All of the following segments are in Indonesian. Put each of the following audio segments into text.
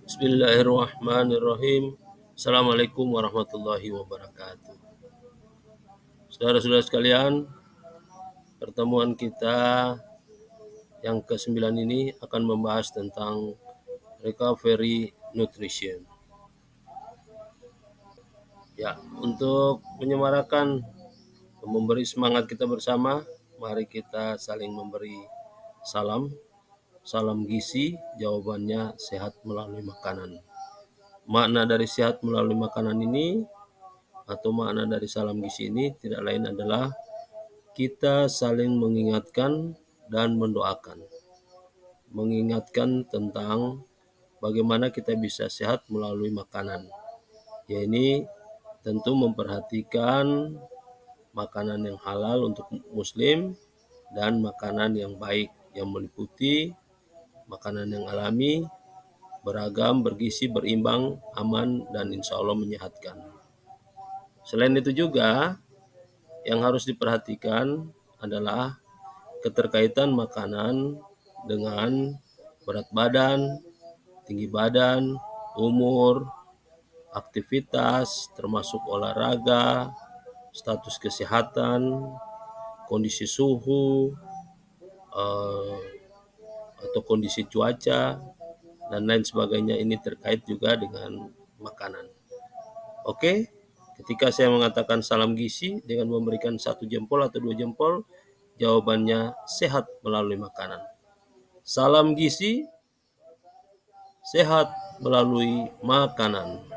Bismillahirrahmanirrahim. Assalamualaikum warahmatullahi wabarakatuh. Saudara-saudara sekalian, pertemuan kita yang ke-9 ini akan membahas tentang recovery nutrition. Ya, untuk menyemarakan, memberi semangat kita bersama, mari kita saling memberi salam. Salam gizi, jawabannya sehat melalui makanan. Makna dari sehat melalui makanan ini atau makna dari salam gizi ini tidak lain adalah kita saling mengingatkan dan mendoakan. Mengingatkan tentang bagaimana kita bisa sehat melalui makanan. Ya, ini tentu memperhatikan makanan yang halal untuk muslim dan makanan yang baik yang meliputi makanan yang alami, beragam, bergizi, berimbang, aman, dan insya Allah menyehatkan. Selain itu juga yang harus diperhatikan adalah keterkaitan makanan dengan berat badan, tinggi badan, umur, aktivitas, termasuk olahraga, status kesehatan, kondisi suhu, atau kondisi cuaca, dan lain sebagainya. Ini terkait juga dengan makanan. Oke, ketika saya mengatakan salam gizi dengan memberikan 1 jempol atau 2 jempol, jawabannya sehat melalui makanan. Salam gizi, sehat melalui makanan.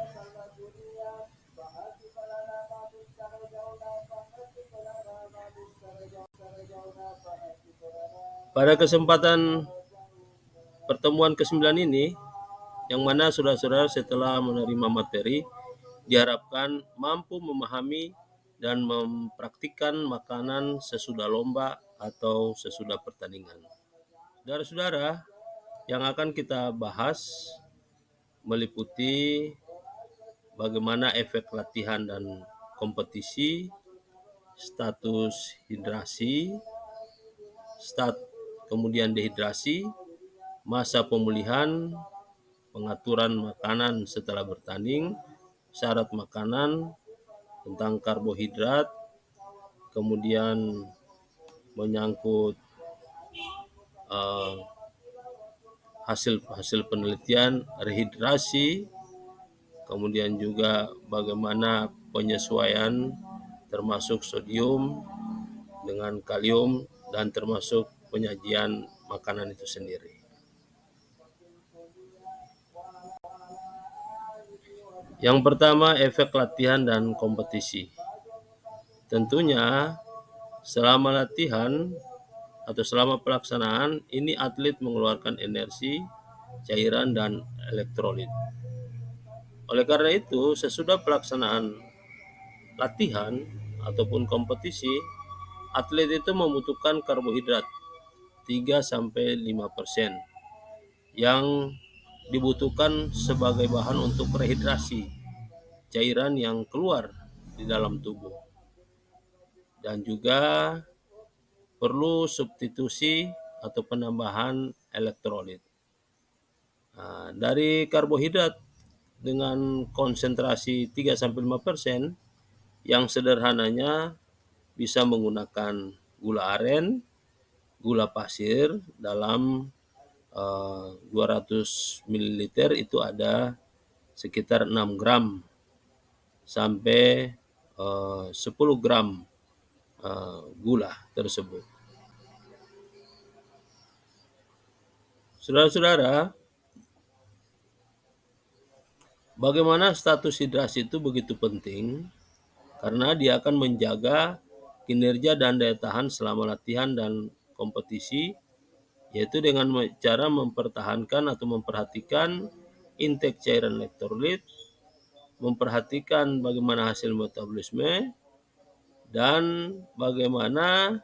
Pada kesempatan pertemuan ke-9 ini, yang mana saudara-saudara setelah menerima materi, diharapkan mampu memahami dan mempraktikkan makanan sesudah lomba atau sesudah pertandingan. Saudara-saudara, yang akan kita bahas meliputi bagaimana efek latihan dan kompetisi, status hidrasi, kemudian dehidrasi, masa pemulihan, pengaturan makanan setelah bertanding, syarat makanan, tentang karbohidrat, kemudian menyangkut hasil penelitian rehidrasi, kemudian juga bagaimana penyesuaian termasuk sodium dengan kalium dan termasuk penyajian makanan itu sendiri. Yang pertama, efek latihan dan kompetisi. Tentunya selama latihan atau selama pelaksanaan ini atlet mengeluarkan energi, cairan, dan elektrolit. Oleh karena itu, sesudah pelaksanaan latihan ataupun kompetisi, atlet itu membutuhkan karbohidrat 3-5% yang dibutuhkan sebagai bahan untuk rehidrasi cairan yang keluar di dalam tubuh, dan juga perlu substitusi atau penambahan elektrolit. Dari karbohidrat dengan konsentrasi 3-5% yang sederhananya bisa menggunakan gula aren, gula pasir dalam 200 ml itu ada sekitar 6 gram sampai 10 gram gula tersebut. Saudara-saudara, bagaimana status hidrasi itu begitu penting karena dia akan menjaga kinerja dan daya tahan selama latihan dan kompetisi, yaitu dengan cara mempertahankan atau memperhatikan intake cairan elektrolit, memperhatikan bagaimana hasil metabolisme, dan bagaimana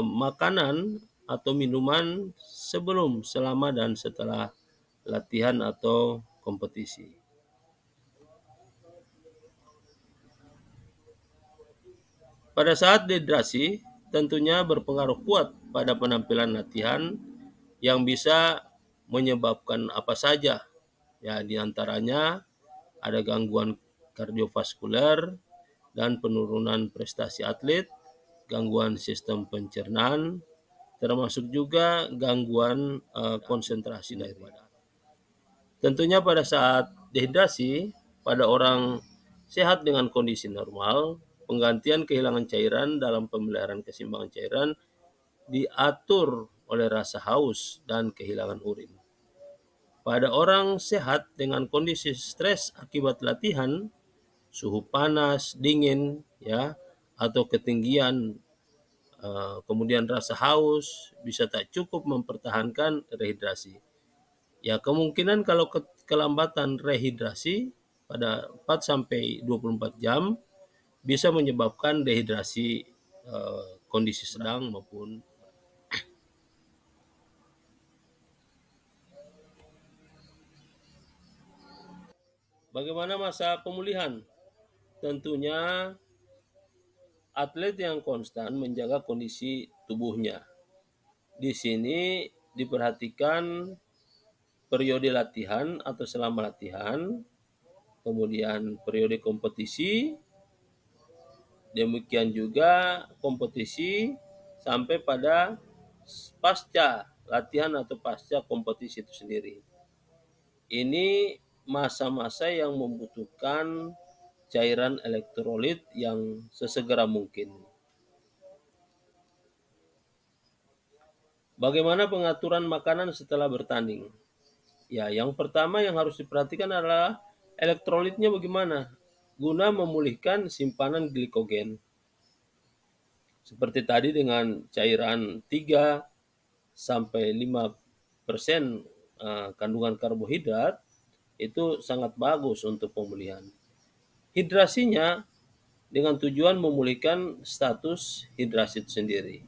makanan atau minuman sebelum, selama, dan setelah latihan atau kompetisi. Pada saat dehidrasi, tentunya berpengaruh kuat pada penampilan latihan yang bisa menyebabkan apa saja, Ya, di antaranya ada gangguan kardiovaskuler dan penurunan prestasi atlet, gangguan sistem pencernaan, termasuk juga gangguan konsentrasi daripada. Tentunya pada saat dehidrasi, pada orang sehat dengan kondisi normal, penggantian kehilangan cairan dalam pemeliharaan keseimbangan cairan diatur oleh rasa haus dan kehilangan urin. Pada orang sehat dengan kondisi stres akibat latihan, suhu panas, dingin, ya, atau ketinggian, kemudian rasa haus bisa tak cukup mempertahankan rehidrasi. Ya, kemungkinan kalau kelambatan rehidrasi pada 4 sampai 24 jam bisa menyebabkan dehidrasi kondisi sedang maupun. Bagaimana masa pemulihan? Tentunya atlet yang konstan menjaga kondisi tubuhnya. Di sini diperhatikan periode latihan atau selama latihan, kemudian periode kompetisi, demikian juga kompetisi sampai pada pasca latihan atau pasca kompetisi itu sendiri. Ini masa-masa yang membutuhkan cairan elektrolit yang sesegera mungkin. Bagaimana pengaturan makanan setelah bertanding? Ya, yang pertama yang harus diperhatikan adalah elektrolitnya bagaimana, guna memulihkan simpanan glikogen. Seperti tadi dengan cairan 3 sampai 5% kandungan karbohidrat, itu sangat bagus untuk pemulihan. Hidrasinya dengan tujuan memulihkan status hidrasi itu sendiri.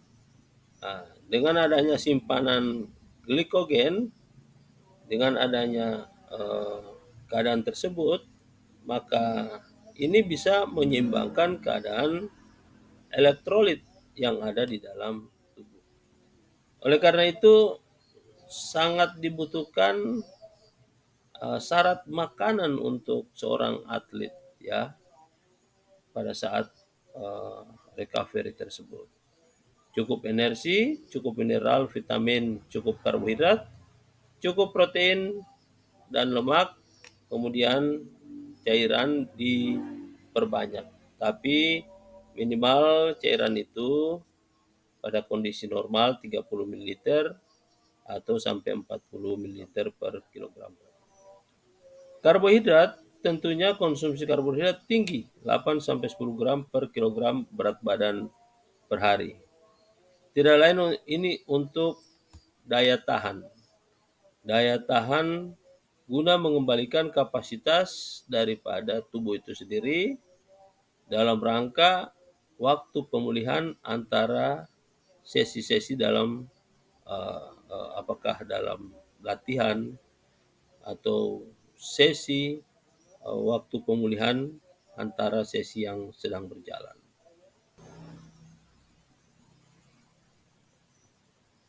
Nah, dengan adanya simpanan glikogen, dengan adanya keadaan tersebut, maka ini bisa menyeimbangkan keadaan elektrolit yang ada di dalam tubuh. Oleh karena itu sangat dibutuhkan syarat makanan untuk seorang atlet, ya, pada saat recovery tersebut. Cukup energi, cukup mineral, vitamin, cukup karbohidrat, cukup protein dan lemak, kemudian cairan diperbanyak. Tapi minimal cairan itu pada kondisi normal 30 ml atau sampai 40 ml per kilogram. Karbohidrat, tentunya konsumsi karbohidrat tinggi, 8 sampai 10 gram per kilogram berat badan per hari. Tidak lain ini untuk daya tahan. Daya tahan guna mengembalikan kapasitas daripada tubuh itu sendiri dalam rangka waktu pemulihan antara sesi-sesi dalam apakah dalam latihan atau sesi waktu pemulihan antara sesi yang sedang berjalan.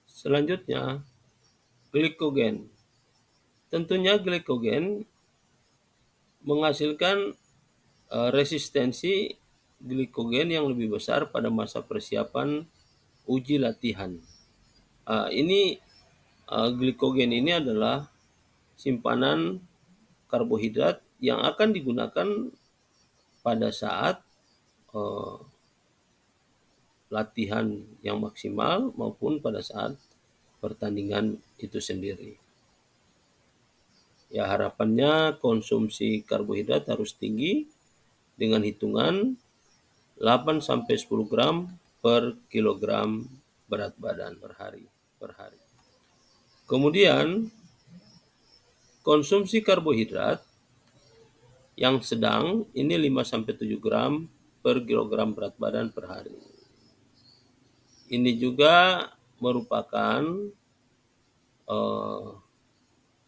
Selanjutnya, glikogen. Tentunya glikogen menghasilkan resistensi glikogen yang lebih besar pada masa persiapan uji latihan. Ini glikogen ini adalah simpanan karbohidrat yang akan digunakan pada saat latihan yang maksimal maupun pada saat pertandingan itu sendiri. Ya, harapannya konsumsi karbohidrat harus tinggi dengan hitungan 8 sampai 10 gram per kilogram berat badan per hari. Kemudian konsumsi karbohidrat yang sedang ini 5 sampai 7 gram per kilogram berat badan per hari. Ini juga merupakan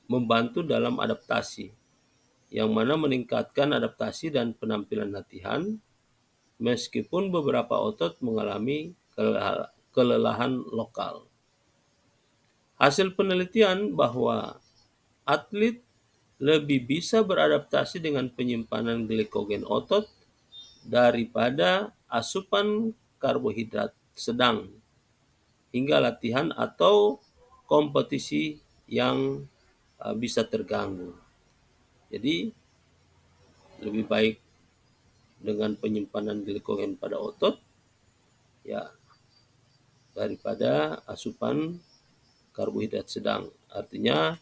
membantu dalam adaptasi, yang mana meningkatkan adaptasi dan penampilan latihan meskipun beberapa otot mengalami kelelahan lokal. Hasil penelitian bahwa atlet lebih bisa beradaptasi dengan penyimpanan glikogen otot daripada asupan karbohidrat sedang hingga latihan atau kompetisi yang bisa terganggu. Jadi lebih baik dengan penyimpanan glikogen pada otot ya daripada asupan karbohidrat sedang. Artinya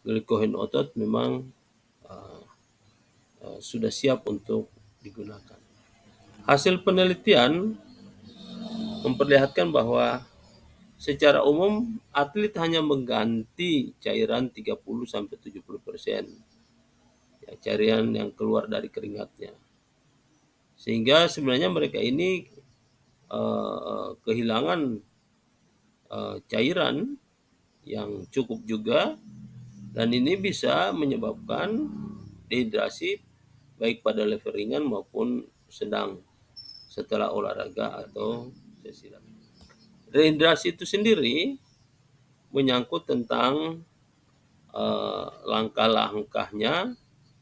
glikogen otot memang sudah siap untuk digunakan. Hasil penelitian memperlihatkan bahwa secara umum atlet hanya mengganti cairan 30-70%, ya, cairan yang keluar dari keringatnya. Sehingga sebenarnya mereka ini kehilangan cairan yang cukup juga, dan ini bisa menyebabkan dehidrasi baik pada level ringan maupun sedang setelah olahraga atau sesi latihan. Dehidrasi itu sendiri menyangkut tentang langkah-langkahnya.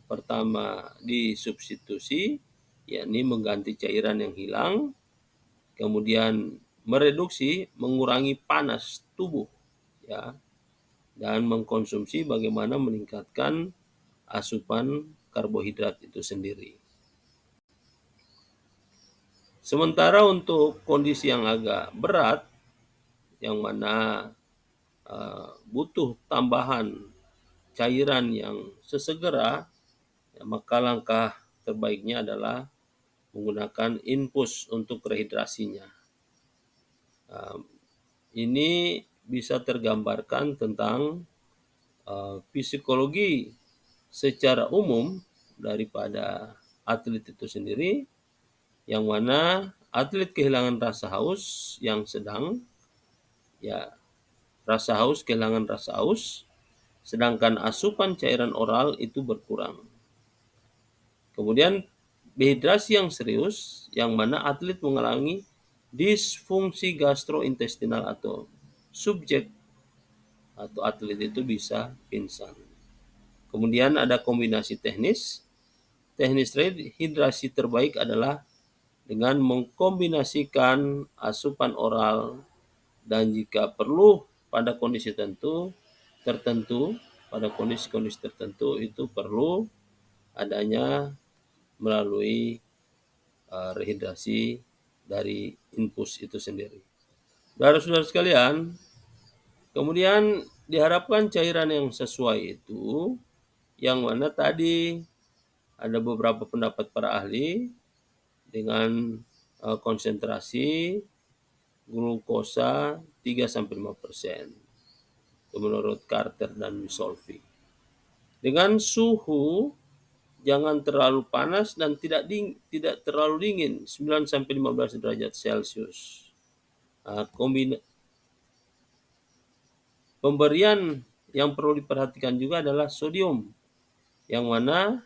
Pertama, disubstitusi, yakni mengganti cairan yang hilang, kemudian mereduksi, mengurangi panas tubuh, ya, dan mengkonsumsi bagaimana meningkatkan asupan karbohidrat itu sendiri. Sementara untuk kondisi yang agak berat, yang mana butuh tambahan cairan yang sesegera, ya, maka langkah terbaiknya adalah menggunakan infus untuk rehidrasinya. Ini bisa tergambarkan tentang psikologi secara umum daripada atlet itu sendiri, yang mana atlet kehilangan rasa haus yang sedang, ya, kehilangan rasa haus, sedangkan asupan cairan oral itu berkurang. Kemudian dehidrasi yang serius, yang mana atlet mengalami disfungsi gastrointestinal atau subjek, atau atlet itu bisa pingsan. Kemudian ada kombinasi teknis. Teknis rehidrasi terbaik adalah dengan mengkombinasikan asupan oral, dan jika perlu pada kondisi tertentu, pada kondisi-kondisi tertentu itu perlu adanya melalui rehidrasi dari infus itu sendiri. Saudara-saudara sekalian, kemudian diharapkan cairan yang sesuai itu, yang mana tadi ada beberapa pendapat para ahli dengan konsentrasi glukosa 3-5% menurut Carter dan Solvi. Dengan suhu jangan terlalu panas dan tidak terlalu dingin, 9-15 derajat Celcius. Pemberian yang perlu diperhatikan juga adalah sodium, yang mana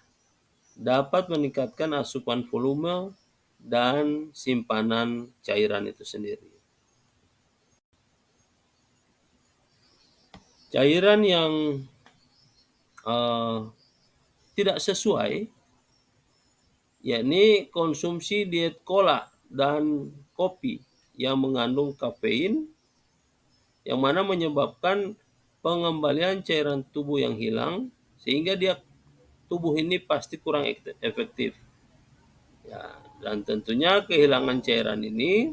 dapat meningkatkan asupan volume dan simpanan cairan itu sendiri. Cairan yang tidak sesuai, yakni konsumsi diet cola dan kopi yang mengandung kafein, yang mana menyebabkan pengembalian cairan tubuh yang hilang, sehingga tubuh ini pasti kurang efektif. Ya, dan tentunya kehilangan cairan ini,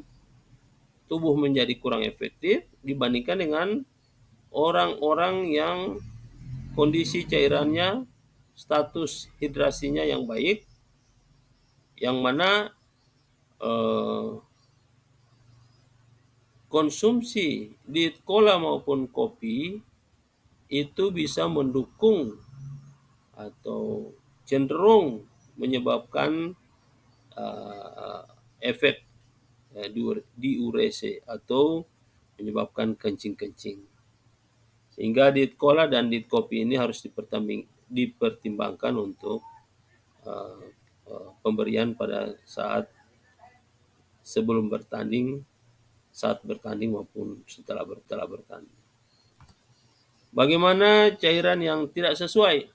tubuh menjadi kurang efektif dibandingkan dengan orang-orang yang kondisi cairannya, status hidrasinya yang baik, yang mana konsumsi diet cola maupun kopi itu bisa mendukung atau cenderung menyebabkan efek diurese atau menyebabkan kencing-kencing. Sehingga diet cola dan diet kopi ini harus dipertimbangkan untuk pemberian pada saat sebelum bertanding, saat bertanding maupun setelah bertanding. Bagaimana cairan yang tidak sesuai?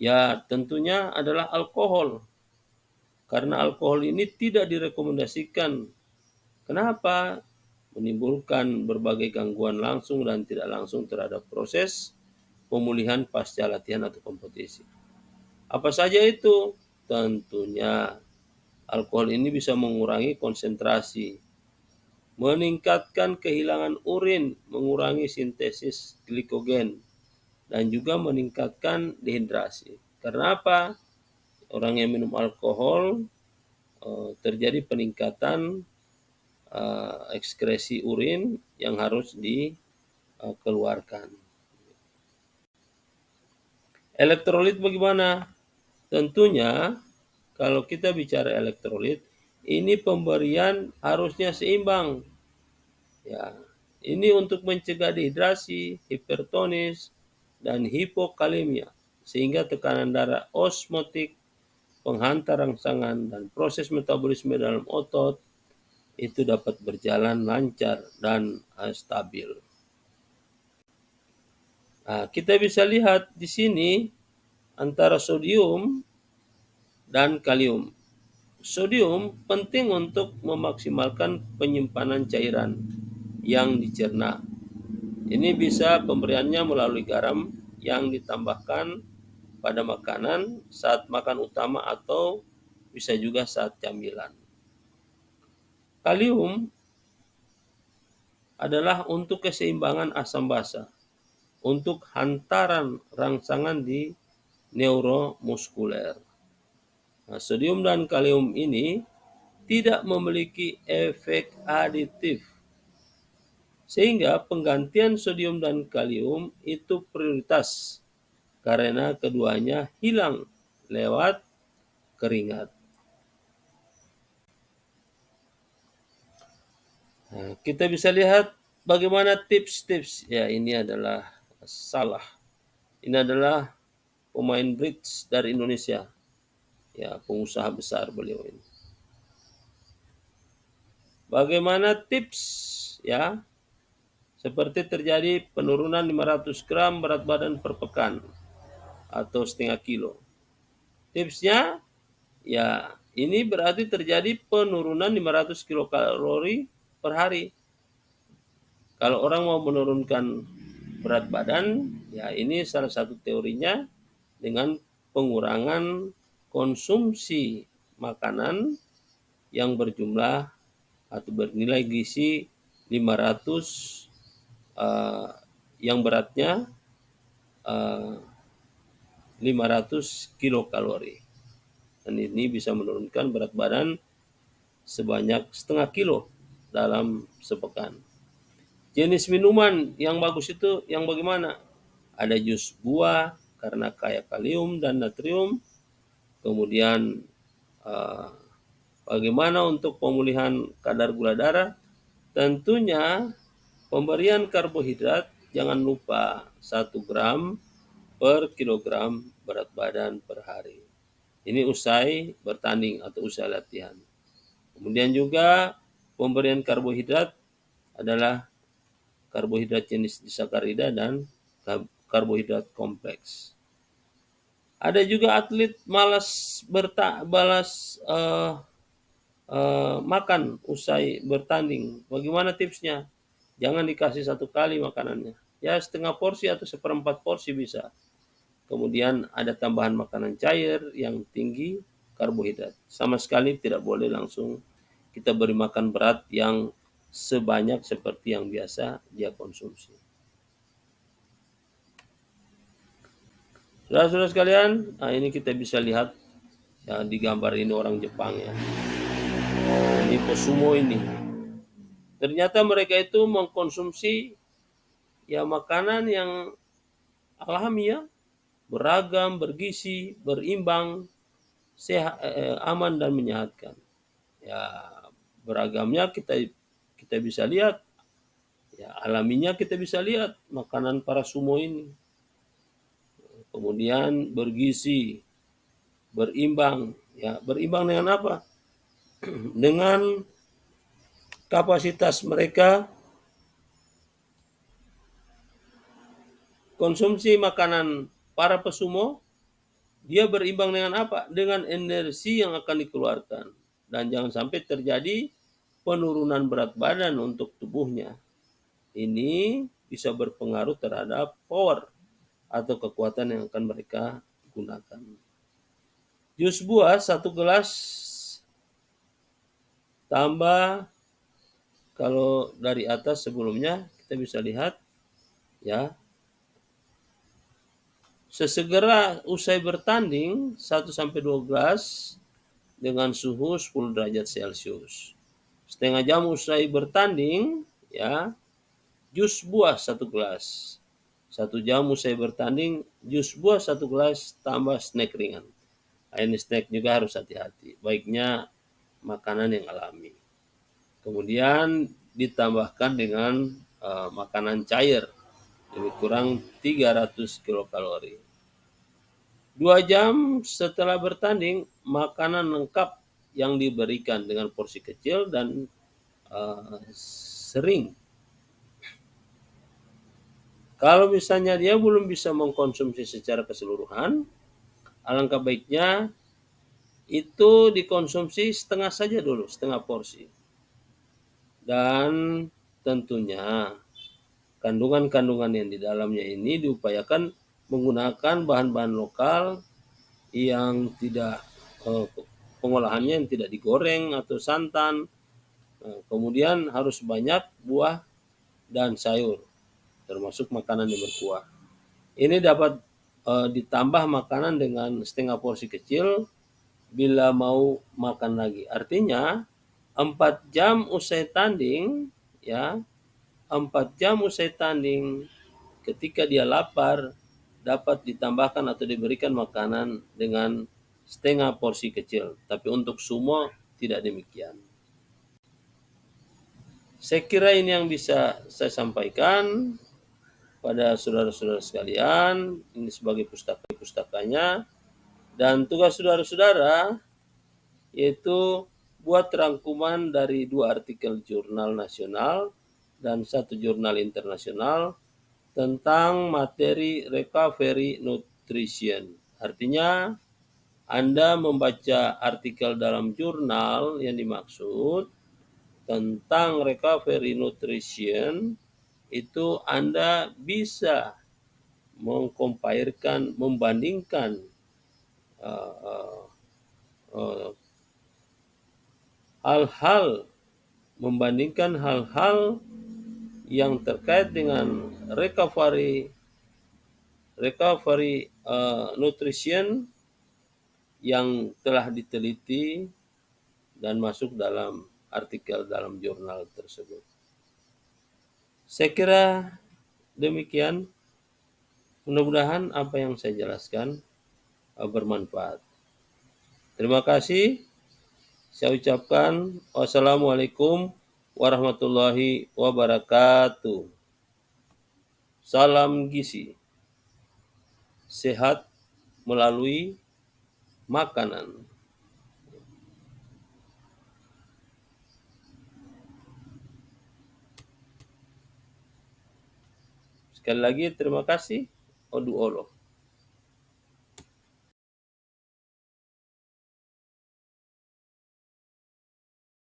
Ya, tentunya adalah alkohol. Karena alkohol ini tidak direkomendasikan. Kenapa? Menimbulkan berbagai gangguan langsung dan tidak langsung terhadap proses pemulihan pasca latihan atau kompetisi. Apa saja itu? Tentunya alkohol ini bisa mengurangi konsentrasi, meningkatkan kehilangan urin, mengurangi sintesis glikogen, dan juga meningkatkan dehidrasi. Karena apa? Orang yang minum alkohol terjadi peningkatan ekskresi urin yang harus dikeluarkan. Elektrolit bagaimana? Tentunya kalau kita bicara elektrolit, ini pemberian harusnya seimbang. Ya, ini untuk mencegah dehidrasi, hipertonis, dan hipokalemia, sehingga tekanan darah osmotik, penghantar rangsangan, dan proses metabolisme dalam otot itu dapat berjalan lancar dan stabil. Nah, kita bisa lihat di sini antara sodium dan kalium. Sodium penting untuk memaksimalkan penyimpanan cairan yang dicerna. Ini bisa pemberiannya melalui garam yang ditambahkan pada makanan saat makan utama atau bisa juga saat camilan. Kalium adalah untuk keseimbangan asam basa, untuk hantaran rangsangan di neuromuskuler. Nah, sodium dan kalium ini tidak memiliki efek aditif, sehingga penggantian sodium dan kalium itu prioritas karena keduanya hilang lewat keringat. Nah, kita bisa lihat bagaimana tips-tips. Ya, ini adalah salah. Ini adalah pemain bridge dari Indonesia. Ya, pengusaha besar beliau ini. Bagaimana tips? Ya, seperti terjadi penurunan 500 gram berat badan per pekan atau setengah kilo. Tipsnya, ya ini berarti terjadi penurunan 500 kilokalori per hari. Kalau orang mau menurunkan berat badan, ya ini salah satu teorinya dengan pengurangan konsumsi makanan yang berjumlah atau bernilai gizi 500 yang beratnya 500 kilokalori. Dan ini bisa menurunkan berat badan sebanyak setengah kilo dalam sepekan. Jenis minuman yang bagus itu yang bagaimana? Ada jus buah karena kaya kalium dan natrium. Kemudian bagaimana untuk pemulihan kadar gula darah? Tentunya pemberian karbohidrat jangan lupa 1 gram per kilogram berat badan per hari. Ini usai bertanding atau usai latihan. Kemudian juga pemberian karbohidrat adalah karbohidrat jenis disakarida dan karbohidrat kompleks. Ada juga atlet malas makan usai bertanding. Bagaimana tipsnya? Jangan dikasih 1 kali makanannya. Ya setengah porsi atau 1/4 porsi bisa. Kemudian ada tambahan makanan cair yang tinggi karbohidrat. Sama sekali tidak boleh langsung kita beri makan berat yang sebanyak seperti yang biasa dia konsumsi. Saudara-saudara sekalian, nah ini kita bisa lihat ya, di gambar ini orang Jepang ya. Ini pesumo ini. Ternyata mereka itu mengkonsumsi ya makanan yang alami ya, beragam, bergizi, berimbang, sehat, aman dan menyehatkan. Ya beragamnya kita bisa lihat, ya alaminya kita bisa lihat makanan para sumo ini. Kemudian bergizi, berimbang, ya berimbang dengan apa? Dengan kapasitas mereka konsumsi makanan para pesumo Dia berimbang dengan apa? Dengan energi yang akan dikeluarkan. Dan jangan sampai terjadi penurunan berat badan untuk tubuhnya. Ini bisa berpengaruh terhadap power atau kekuatan yang akan mereka gunakan. Jus buah 1 gelas tambah, kalau dari atas sebelumnya kita bisa lihat ya, sesegera usai bertanding 1-2 gelas dengan suhu 10 derajat Celcius. Setengah jam usai bertanding ya, jus buah 1 gelas. 1 jam usai bertanding, jus buah 1 gelas tambah snack ringan. Ini snack juga harus hati-hati. Baiknya makanan yang alami. Kemudian ditambahkan dengan makanan cair lebih kurang 300 kilokalori. 2 jam setelah bertanding, makanan lengkap yang diberikan dengan porsi kecil dan sering. Kalau misalnya dia belum bisa mengkonsumsi secara keseluruhan, alangkah baiknya itu dikonsumsi setengah saja dulu, setengah porsi. Dan tentunya kandungan-kandungan yang di dalamnya ini diupayakan menggunakan bahan-bahan lokal yang tidak pengolahannya yang tidak digoreng atau santan. Kemudian harus banyak buah dan sayur, termasuk makanan yang berkuah. Ini dapat ditambah makanan dengan setengah porsi kecil bila mau makan lagi. Artinya 4 jam usai tanding ya, 4 jam usai tanding ketika dia lapar dapat ditambahkan atau diberikan makanan dengan setengah porsi kecil. Tapi untuk sumo tidak demikian. Saya kira ini yang bisa saya sampaikan pada saudara-saudara sekalian. Ini sebagai pustakanya. Dan tugas saudara-saudara yaitu buat rangkuman dari 2 artikel jurnal nasional dan 1 jurnal internasional tentang materi recovery nutrition. Artinya Anda membaca artikel dalam jurnal yang dimaksud tentang recovery nutrition, itu Anda bisa mengkompairkan, membandingkan hal-hal, membandingkan hal-hal yang terkait dengan recovery nutrition yang telah diteliti dan masuk dalam artikel dalam jurnal tersebut. Saya kira demikian. Mudah-mudahan apa yang saya jelaskan bermanfaat. Terima kasih. Saya ucapkan wassalamualaikum warahmatullahi wabarakatuh. Salam gizi. Sehat melalui makanan. Sekali lagi terima kasih. Odu olo.